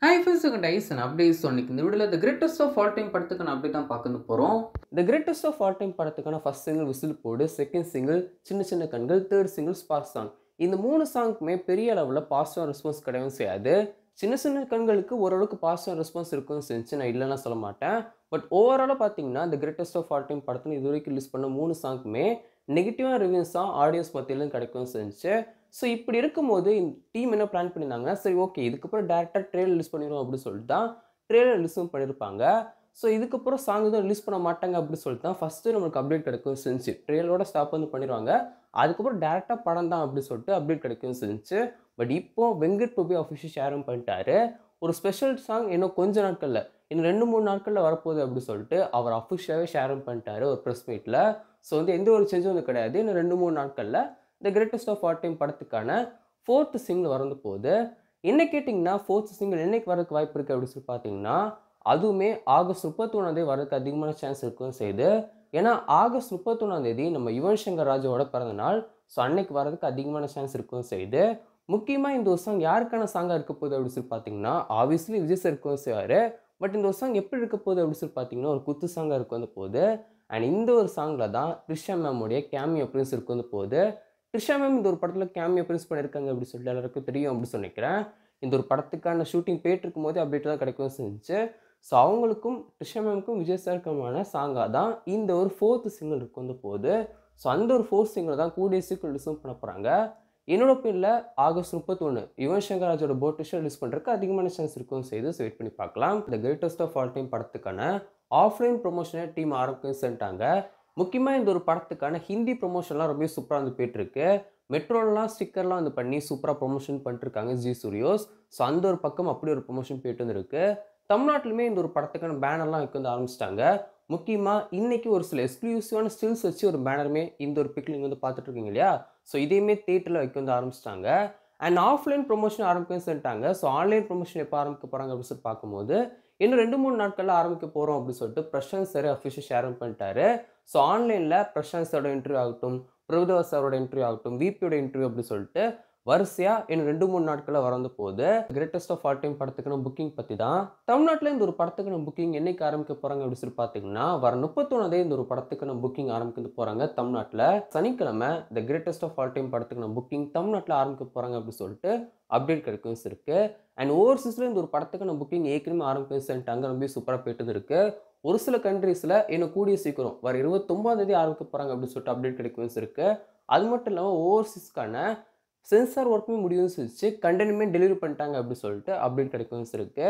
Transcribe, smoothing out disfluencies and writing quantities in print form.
Hi friends second ஐசன் அப்படியே சொன்னிக்கு இந்த வீடியோவில் the greatest of all time படத்துக்கான அப்படி தான் பார்க்க போகிறோம். The greatest of all time படத்துக்கான ஃபர்ஸ்ட் சிங்கிள் விசில் போடு, செகண்ட் சிங்கிள் சின்ன சின்ன கண்கள், தேர்ட் சிங்கிள் ஸ்பார்க் சாங். இந்த 3 சாங்க்குமே பெரிய அளவில் பாசிட்டிவ் ரெஸ்பான்ஸ் கிடையவும் செய்யாது. சின்ன சின்ன கண்களுக்கு ஓரளவுக்கு பாசிட்டிவ் ரெஸ்பான்ஸ் இருக்கும்னு செஞ்சு நான் இல்லைன்னா சொல்ல மாட்டேன். பட் ஓவராலாக பார்த்தீங்கன்னா the greatest of all time படத்தில் இது வரைக்கும் ரிலீஸ் பண்ண 3 சாங்க்குமே நெகட்டிவான ரிவ்யூஸ் தான் ஆடியன்ஸ் மத்தியிலும் கிடைக்கும் செஞ்சு. ஸோ இப்படி இருக்கும்போது டீம் என்ன பிளான் பண்ணியிருந்தாங்க, சரி ஓகே இதுக்கப்புறம் டேரெக்டாக ட்ரெய்லர் ரிலீஸ் பண்ணிடுவோம் அப்படின்னு சொல்லிட்டு தான் ட்ரெய்லர் ரிலீஸும் பண்ணியிருப்பாங்க. ஸோ இதுக்கப்புறம் சாங் எதுவும் ரிலீஸ் பண்ண மாட்டாங்க அப்படின்னு சொல்லிட்டு தான் ஃபஸ்ட்டு நம்மளுக்கு அப்டேட் கிடைக்கும் செஞ்சு. ட்ரெய்லரோட ஸ்டாப் வந்து பண்ணிடுவாங்க. அதுக்கப்புறம் டேரெக்டாக படம் தான் அப்படின்னு சொல்லிட்டு அப்டேட் கிடைக்கும் செஞ்சு. பட் இப்போ வெங்கட் பிரபு அஃபிஷியல் ஷேரும் பண்ணிட்டாரு. ஒரு ஸ்பெஷல் சாங் இன்னும் கொஞ்ச நாட்களில், இன்னும் 2-3 நாட்களில் வரப்போகுது அப்படின்னு சொல்லிட்டு அவர் அஃபிஷியலாகவே ஷேரும் பண்ணிட்டாரு ஒரு ப்ரெஸ் மீட்டில். ஸோ வந்து எந்த ஒரு சேஞ்சும் வந்து கிடையாது. இன்னும் 2-3 நாட்களில் the greatest of all time படத்துக்கான 4th சிங்கிள் வரந்து போகுது. என்ன கேட்டிங்கன்னா 4th சிங்கிள் என்னைக்கு வரதுக்கு வாய்ப்பு இருக்குது அப்படின்னு சொல்லி பார்த்தீங்கன்னா, அதுவுமே ஆகஸ்ட் 31 வரதுக்கு அதிகமான சான்ஸ் இருக்குன்னு செய்யுது. ஏன்னா ஆகஸ்ட் 31 நம்ம யுவன் சங்கர் ராஜாவோட பிறந்த நாள். ஸோ அன்னைக்கு வரதுக்கு அதிகமான சான்ஸ் இருக்குன்னு செய்யுது. முக்கியமாக இந்த ஒரு சாங் யாருக்கான சாங்காக இருக்க போகுது அப்படின்னு சொல்லி பார்த்தீங்கன்னா, ஆப்வியஸ்லி விஜய் சார் இருக்கவும் செய்வார். பட் இந்த ஒரு சாங் எப்படி இருக்க போகுது அப்படின்னு சொல்லி பார்த்தீங்கன்னா, ஒரு குத்து சாங்காக இருக்க வந்து போகுது. அண்ட் இந்த ஒரு சாங்கில் தான் த்ரிஷா மேமுடைய கேமியோ அப்பியரன்ஸ் இருக்க வந்து போகுது. த்ரிஷா மேம் இந்த ஒரு படத்தில் கேமியோ அப்பியரன்ஸ் பண்ணியிருக்காங்க அப்படின்னு சொல்லிட்டு எல்லாருக்கும் தெரியும் அப்படின்னு சொல்லிக்கிறேன். இந்த ஒரு படத்துக்கான ஷூட்டிங் போயிட்டு இருக்கும்போது அப்டேட் தான் கிடைக்கும் செஞ்சு. ஸோ அவங்களுக்கும் த்ரிஷா மேமுக்கும் விஜய் சாருக்குமான சாங்காக தான் இந்த ஒரு 4th சிங்கிள் இருக்க வந்து போகுது. ஸோ அந்த ஒரு 4th சிங்கிள் தான் கூடிய சீக்கிரம் ரிலீஸும் பண்ண போகிறாங்க. என்னோட ஒப்பீனியன்ல ஆகஸ்ட் 31 யுவன் சங்கர் ராஜோட போட் விஷயம் ரிலீஸ் பண்ணுறதுக்கு அதிகமான சான்ஸ் இருக்கும் செய்து வெயிட் பண்ணி பார்க்கலாம். The greatest of all time படத்துக்கான ஆஃப்லைன் ப்ரொமோஷனை டீம் ஆரம்பிக்க சொல்லிட்டாங்க. முக்கியமாக இந்த ஒரு படத்துக்கான ஹிந்தி ப்ரொமோஷன்லாம் ரொம்ப சூப்பராக வந்து போயிட்டுருக்கு. மெட்ரோலாம் ஸ்டிக்கர்லாம் வந்து பண்ணி சூப்பராக ப்ரொமோஷன் பண்ணிட்டுருக்காங்க ஜி ஸ்டுடியோஸ். ஸோ அந்த ஒரு பக்கம் அப்படி ஒரு ப்ரொமோஷன் போயிட்டு வந்துருக்கு. தமிழ்நாட்டிலுமே இந்த ஒரு படத்துக்கான பேனர்லாம் வைக்க வந்து ஆரம்பிச்சிட்டாங்க. முக்கியமாக இன்னைக்கு ஒரு சில எக்ஸ்க்ளூசிவான ஸ்டில்ஸ் வச்சு ஒரு பேனருமே இந்த ஒரு பிக்கில் நீங்கள் வந்து பார்த்துட்டு இருக்கீங்க இல்லையா? ஸோ இதையுமே தியேட்டரில் வைக்க வந்து ஆரம்பிச்சிட்டாங்க. அண்ட் ஆஃப்லைன் ப்ரொமோஷன் ஆரம்பிக்கன்னு சொல்லிட்டாங்க. ஸோ ஆன்லைன் ப்ரொமோஷன் எப்போ ஆரம்பிக்க போகிறாங்க அப்படின்னு சொல்லி பார்க்கும்போது, இன்னும் 2-3 நாட்களில் ஆரம்பிக்க போகிறோம் அப்படின்னு சொல்லிட்டு பிரசாந்த் சார் அஃபிஷியல் ஷேரும் பண்ணிட்டாரு. ஸோ ஆன்லைனில் பிரசாந்த் சாரோட இன்டர்வியூ ஆகட்டும், பிரபுதேவா சாரோட இன்டர்வியூ ஆகட்டும், விபியோட இன்டர்வியூ அப்படின்னு சொல்லிட்டு வரிசையாக இன்னும் 2-3 நாட்களில் வரந்து போகுது. கிரேட்டஸ்ட் ஆஃப் ஆல் டைம் படத்துக்கான புக்கிங் பற்றி தான். தமிழ்நாட்டில் இந்த ஒரு படத்துக்கான புக்கிங் என்னைக்கு ஆரம்பிக்க போகிறாங்க அப்படின்னு சொல்லி பார்த்தீங்கன்னா, வர 31 இந்த ஒரு படத்துக்கான புக்கிங் ஆரம்பிக்க போகிறாங்க தமிழ்நாட்டில். சனிக்கிழமை the greatest of all time படத்துக்கான புக்கிங் தமிழ்நாட்டில் ஆரம்பிக்க போகிறாங்க அப்படின்னு சொல்லிட்டு அப்டேட் கிடைக்கும் இருக்கு. அண்ட் ஓவர்சீஸில் இந்த ஒரு படத்துக்கான புக்கிங் ஏற்கனவே ஆரம்பிச்சுட்டாங்க. ரொம்ப சூப்பராக போயிட்டு இருக்கு. ஒரு சில கண்ட்ரீஸில் இன்னும் கூடிய சீக்கிரம் வர 29 ஆரம்பிக்க போகிறாங்க அப்படின்னு சொல்லிட்டு அப்டேட் கிடைக்கும் இருக்கு. அது மட்டும் இல்லாமல் ஓவர்சீஸ்க்கான சென்சார் ஒர்க்குமே முடியும்னு சொல்லிச்சு. கண்டெய்ன்மென்ட் டெலிவரி பண்ணிட்டாங்க அப்படின்னு சொல்லிட்டு அப்டேட் கிடைக்கும் இருக்கு.